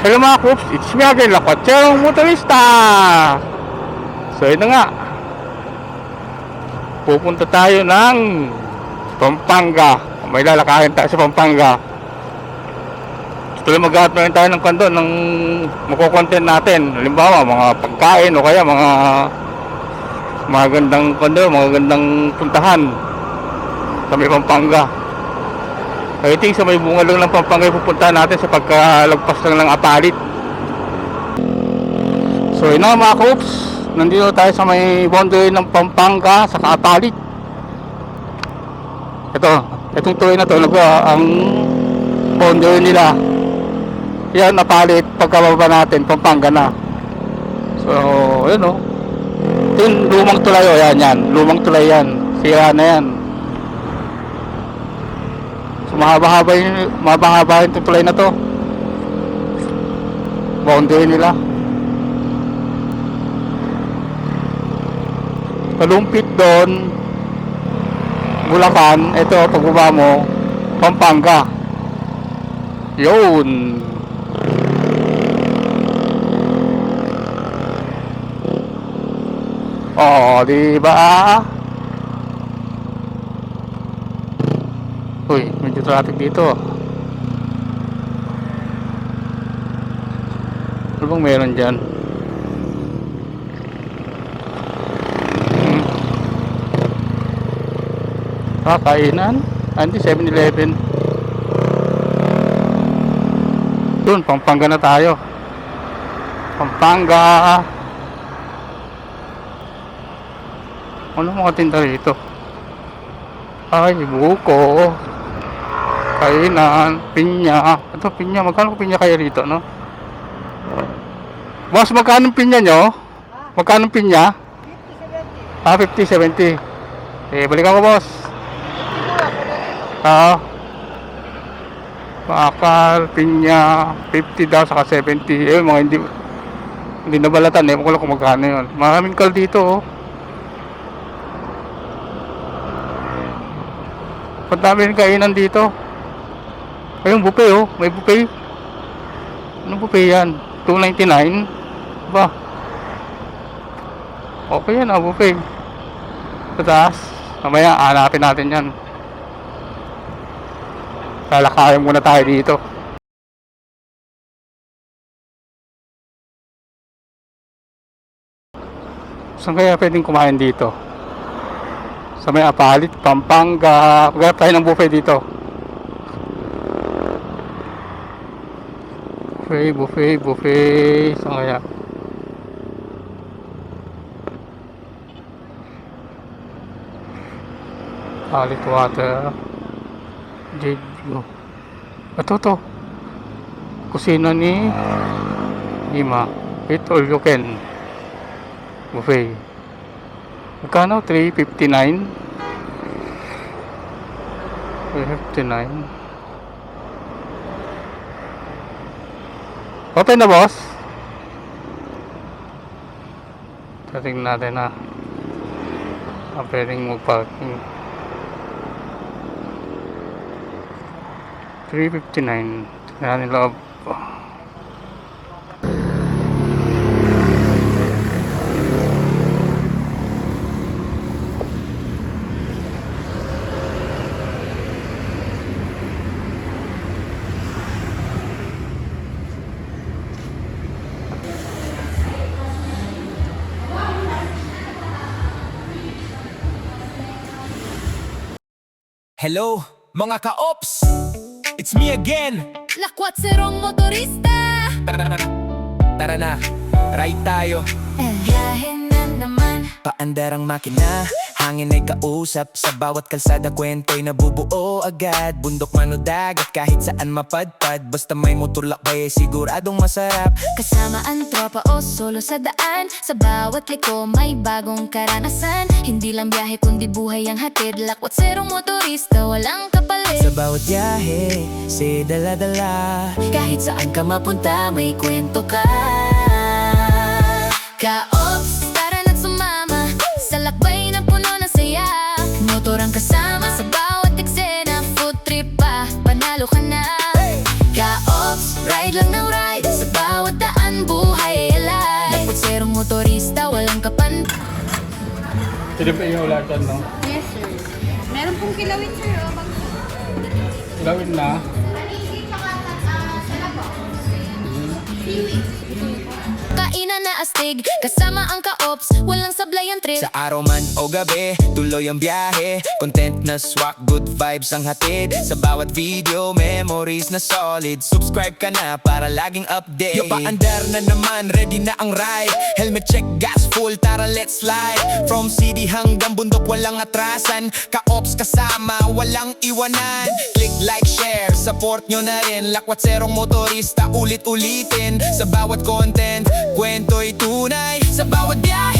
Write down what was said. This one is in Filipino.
Hello mga Coops, it's me again, Lakwatsero Motorista. So yun na nga, pupunta tayo ng Pampanga. May lalakarin tayo sa Pampanga. Tuloy maghahanap na rin tayo ng kando ng makukontent natin. Halimbawa mga pagkain o kaya mga magandang kando, mga gandang puntahan sa may Pampanga. I think sa may bungalong ng Pampanga pupuntahan natin sa pagkalagpas lang ng Apalit. So yun na mga Coops, nandito tayo sa may boundary ng Pampanga sa Apalit. Itong tuloy na to, ang boundary nila. Yan, Apalit, pagkababa natin, Pampanga na. So yun o. Ito yung lumang tulay o, yan, lumang tulay yan. Sira na yan. So mahaba-haba yung tulay na to. Boundary nila. Kalumpit doon, Bulacan. Ito pagbaba mo, Pampanga. Yun. Oh, di ba? Uy, medyo traffic dito. Ano bang meron dyan? Kainan? Hindi, 7-Eleven. Doon, Pampanga na tayo. Pampanga. Ano mga tinda rito? Ay, buko. Kainan, pinya. Ito, pinya. Magkano ko pinya kaya rito, no? Boss, magkano pinya nyo? Magkano pinya? 50, 70. Balik ako, boss. Bakal, pinya, 50 daw, saka 70. Mga hindi nabalatan. Ewan ko lang kung magkano yun. Maraming kal dito, oh. Pagdami rin kainan dito. Ayun, buffet, oh. May buffet. Anong buffet yan? $2.99 ba? Okay yan, buffet. Sa taas. Mamaya, hanapin natin yan. Lalakayan muna tayo dito. Saan kaya pwedeng kumain dito? Sa may Apalit, Pampanga. Maghanap tayo ng buffet dito. Buffet. Saan kaya? Apalit water. Jeju. Ito. Kusina ni Ima. Eat all you can. Buffet. Magkano? $3.59. $3.59. Open na, boss. Tingnan natin na. Pwedeng mag-parking. $3.59. Tingnan natin loob. Hello, mga ka-ops! It's me again! Lakwatsero Motorista. Tara na, ride tayo. Biyahe na naman. Paandar ang makina, hangin ay kausap. Sa bawat kalsada kwento'y nabubuo agad. Bundok man o dagat, kahit saan mapadpad. Basta may motor lakbay, siguradong masarap. Kasama ang tropa o solo sa daan. Sa bawat liko may bagong karanasan. Hindi lang biyahe kundi buhay ang hatid. Lakwatsero Motorista, walang kapalit. Sa bawat biyahe, say dala-dala. Kahit saan ka mapunta, may kwento ka. Ka-ops, tara na't sumama sa lakbay na puno ng saya. Motor ang kasama sa bawat eksena. Food trip pa, panalo ka na. Ka-ops, ride lang ng ride sa bawat daan, buhay ay alay. Lakwatserong motorista, walang kapan. Sino pa yung ulatan, no? Yes, sir. Meron pong kilawin, sir. Oh. Gawin na. Kainan na astig, kasama ang ka-ops, walang sablay ang trip. Sa araw man o gabi, tuloy ang biyahe. Content na swak, good vibes ang hatid. Sa bawat video, memories na solid. Subscribe ka na para laging update. Yung paandar na naman, ready na ang ride. Helmet check, gas full, tara let's slide. From city hanggang bundok, walang atrasan. Ka-ops kasama, walang iwanan. Click, like, share, support nyo na rin. Lakwatserong motorista, ulit-ulitin. Sa bawat content, kwento'y tunay. Sa bawat biyahe,